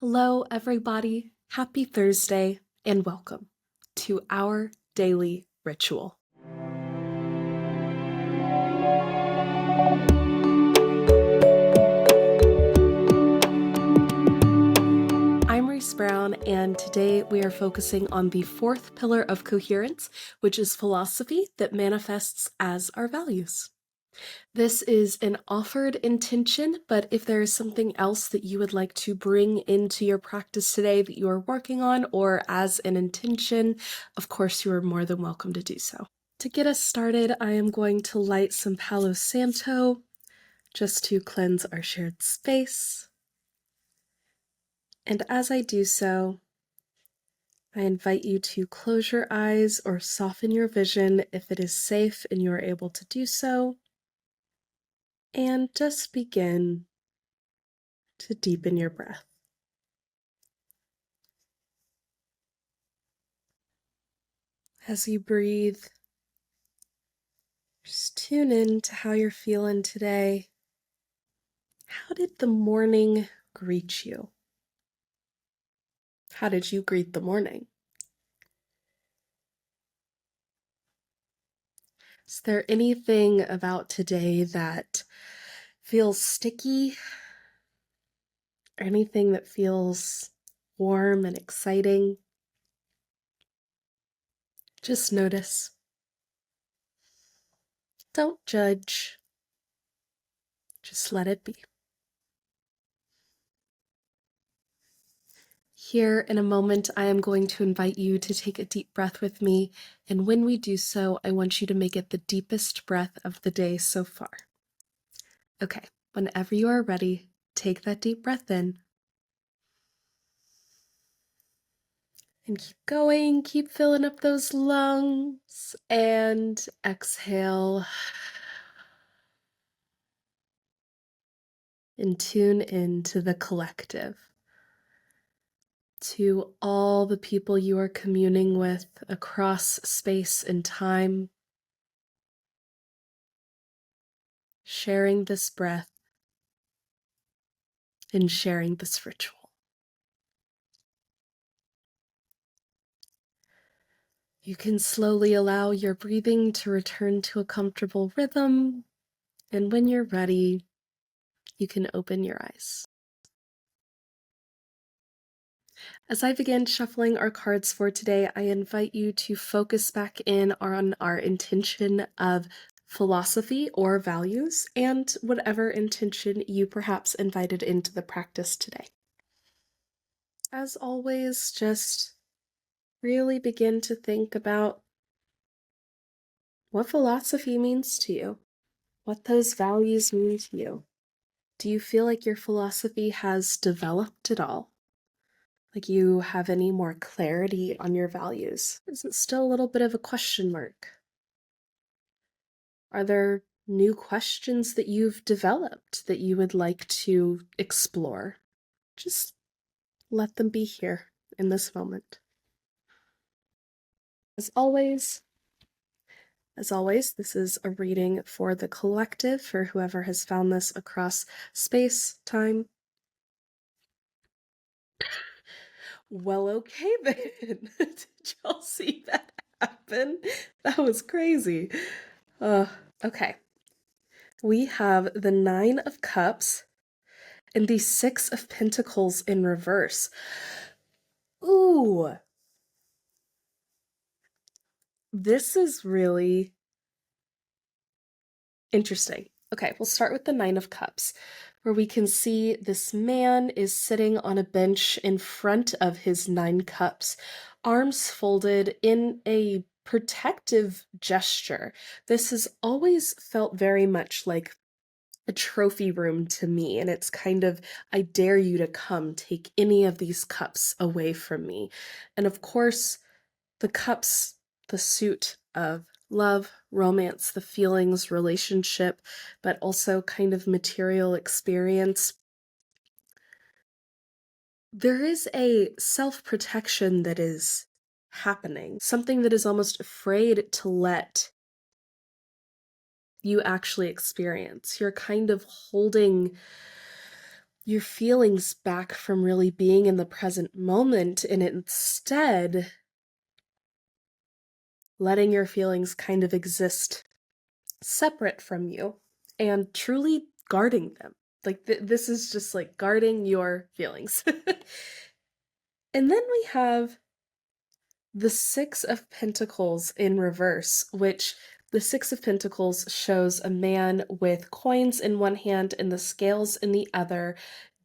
Hello, everybody. Happy Thursday, and welcome to our daily ritual. I'm Reese Brown, and today we are focusing on the fourth pillar of coherence, which is philosophy that manifests as our values. This is an offered intention, but if there is something else that you would like to bring into your practice today that you are working on, or as an intention, of course, you are more than welcome to do so. To get us started, I am going to light some Palo Santo just to cleanse our shared space. And as I do so, I invite you to close your eyes or soften your vision if it is safe and you are able to do so. And just begin to deepen your breath. As you breathe, just tune in to how you're feeling today. How did the morning greet you? How did you greet the morning? Is there anything about today that feels sticky? Or anything that feels warm and exciting? Just notice. Don't judge. Just let it be. Here in a moment, I am going to invite you to take a deep breath with me, and when we do so, I want you to make it the deepest breath of the day so far. Okay, whenever you are ready, take that deep breath in. And keep going, keep filling up those lungs, and exhale. And tune into the collective. To all the people you are communing with across space and time, sharing this breath and sharing this ritual. You can slowly allow your breathing to return to a comfortable rhythm, and when you're ready, you can open your eyes. As I begin shuffling our cards for today, I invite you to focus back in on our intention of philosophy or values, and whatever intention you perhaps invited into the practice today. As always, just really begin to think about what philosophy means to you, what those values mean to you. Do you feel like your philosophy has developed at all? Like you have any more clarity on your values? Is it still a little bit of a question mark? Are there new questions that you've developed that you would like to explore? Just let them be here in this moment. As always, this is a reading for the collective, for whoever has found this across space, time. Well, okay then. Did y'all see that happen? That was crazy. Okay. We have the 9 of Cups and the 6 of Pentacles in reverse. Ooh. This is really interesting. Okay, we'll start with the 9 of Cups, where we can see this man is sitting on a bench in front of his 9 cups, arms folded in a protective gesture. This has always felt very much like a trophy room to me, and it's kind of, I dare you to come take any of these cups away from me. And of course, the cups, the suit of love, romance, the feelings, relationship, but also kind of material experience. There is a self-protection that is happening, something that is almost afraid to let you actually experience. You're kind of holding your feelings back from really being in the present moment and instead letting your feelings kind of exist separate from you and truly guarding them. Like, this is just like guarding your feelings. And then we have the Six of Pentacles in reverse, which the Six of Pentacles shows a man with coins in one hand and the scales in the other,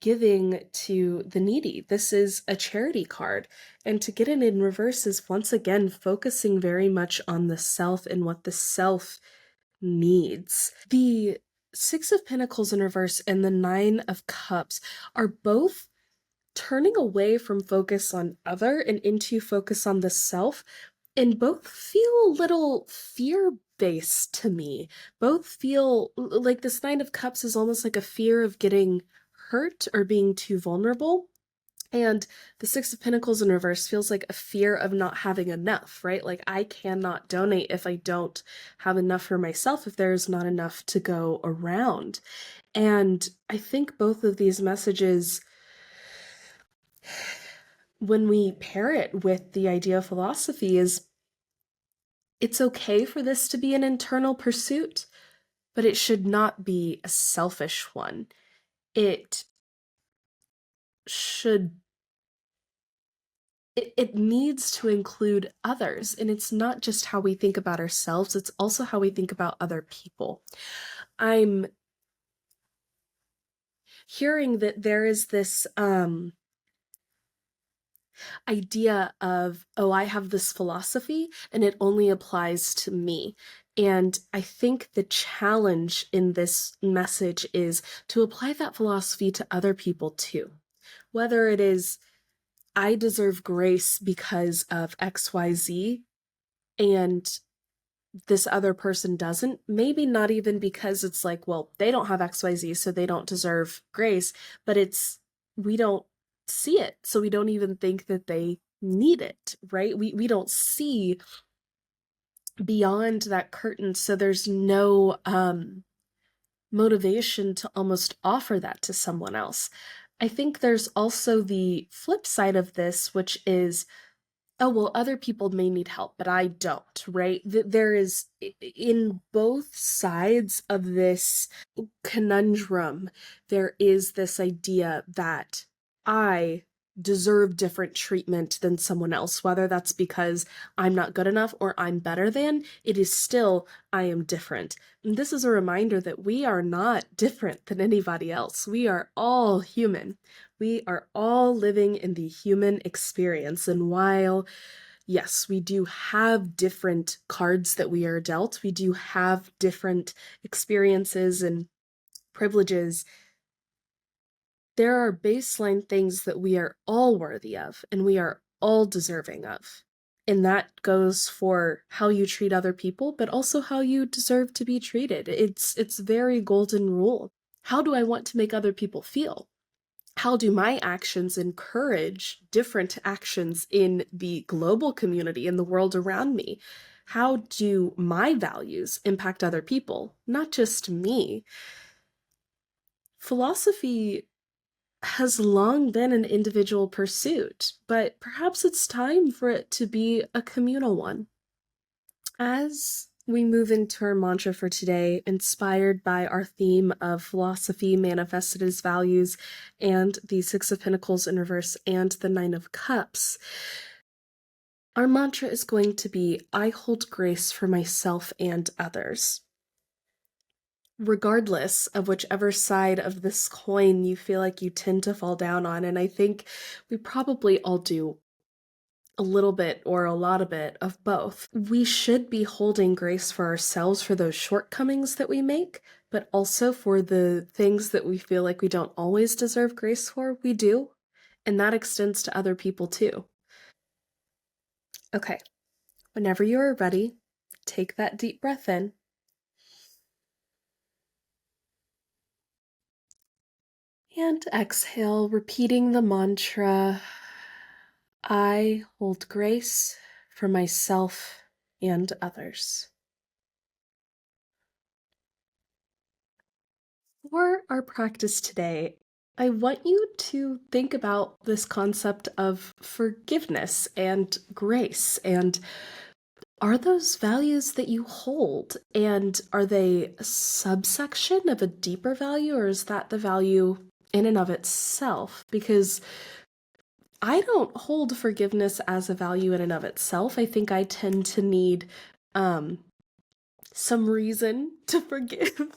giving to the needy. This is a charity card. And to get it in reverse is once again focusing very much on the self and what the self needs. The Six of Pentacles in reverse and the Nine of Cups are both turning away from focus on other and into focus on the self, and both feel a little fear-based to me. Both feel like this Nine of Cups is almost like a fear of getting hurt or being too vulnerable. And the Six of Pentacles in reverse feels like a fear of not having enough, right? Like, I cannot donate if I don't have enough for myself, if there's not enough to go around. And I think both of these messages, when we pair it with the idea of philosophy, is it's okay for this to be an internal pursuit, but it should not be a selfish one. It should it needs to include others, and it's not just how we think about ourselves, it's also how we think about other people. I'm hearing that there is this idea of, oh, I have this philosophy and it only applies to me. And I think the challenge in this message is to apply that philosophy to other people too. Whether it is, I deserve grace because of XYZ, and this other person doesn't, maybe not even because it's like, well, they don't have XYZ, so they don't deserve grace, but it's, we don't see it, so we don't even think that they need it, right? We don't see beyond that curtain, so there's no motivation to almost offer that to someone else. I think there's also the flip side of this, which is, oh, well, other people may need help, but I don't, right? There is, in both sides of this conundrum, there is this idea that I deserve different treatment than someone else, whether that's because I'm not good enough or I'm better than, it is still, I am different. And this is a reminder that we are not different than anybody else. We are all human. We are all living in the human experience. And while, yes, we do have different cards that we are dealt, we do have different experiences and privileges, there are baseline things that we are all worthy of and we are all deserving of. And that goes for how you treat other people, but also how you deserve to be treated. It's very golden rule. How do I want to make other people feel? How do my actions encourage different actions in the global community, in the world around me? How do my values impact other people, not just me? Philosophy has long been an individual pursuit, but perhaps it's time for it to be a communal one. As we move into our mantra for today, inspired by our theme of philosophy manifested as values and the Six of Pentacles in reverse and the Nine of Cups, our mantra is going to be, I hold grace for myself and others. Regardless of whichever side of this coin you feel like you tend to fall down on, and I think we probably all do a little bit or a lot of it of both. We should be holding grace for ourselves for those shortcomings that we make, but also for the things that we feel like we don't always deserve grace for, we do. And that extends to other people too. Okay, whenever you are ready, take that deep breath in. And exhale, repeating the mantra, I hold grace for myself and others. For our practice today, I want you to think about this concept of forgiveness and grace. And are those values that you hold? And are they a subsection of a deeper value, or is that the value in and of itself? Because I don't hold forgiveness as a value in and of itself. I think I tend to need um, some reason to forgive.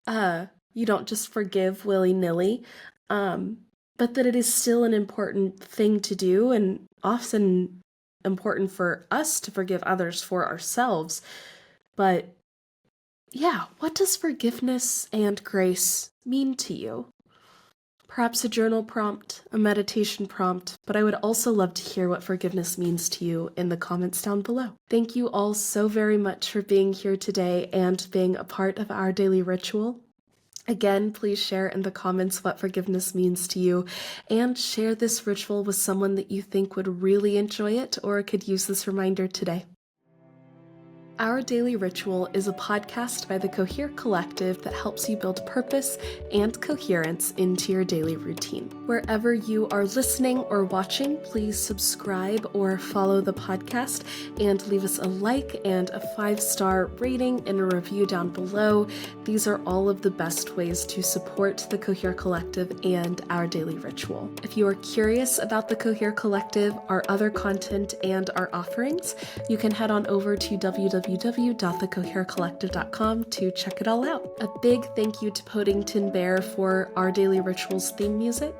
Uh, you don't just forgive willy-nilly. Um, but that it is still an important thing to do, and often important for us to forgive others for ourselves. But yeah, what does forgiveness and grace mean to you? Perhaps a journal prompt, a meditation prompt, but I would also love to hear what forgiveness means to you in the comments down below. Thank you all so very much for being here today and being a part of our daily ritual. Again, please share in the comments what forgiveness means to you, and share this ritual with someone that you think would really enjoy it or could use this reminder today. Our Daily Ritual is a podcast by the Cohere Collective that helps you build purpose and coherence into your daily routine. Wherever you are listening or watching, please subscribe or follow the podcast and leave us a like and a 5-star rating and a review down below. These are all of the best ways to support the Cohere Collective and our Daily Ritual. If you are curious about the Cohere Collective, our other content, and our offerings, you can head on over to www.thecoherecollective.com to check it all out. A big thank you to Podington Bear for our Daily Rituals theme music,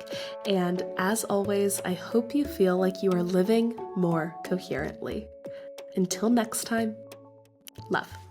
and as always, I hope you feel like you are living more coherently. Until next time, love.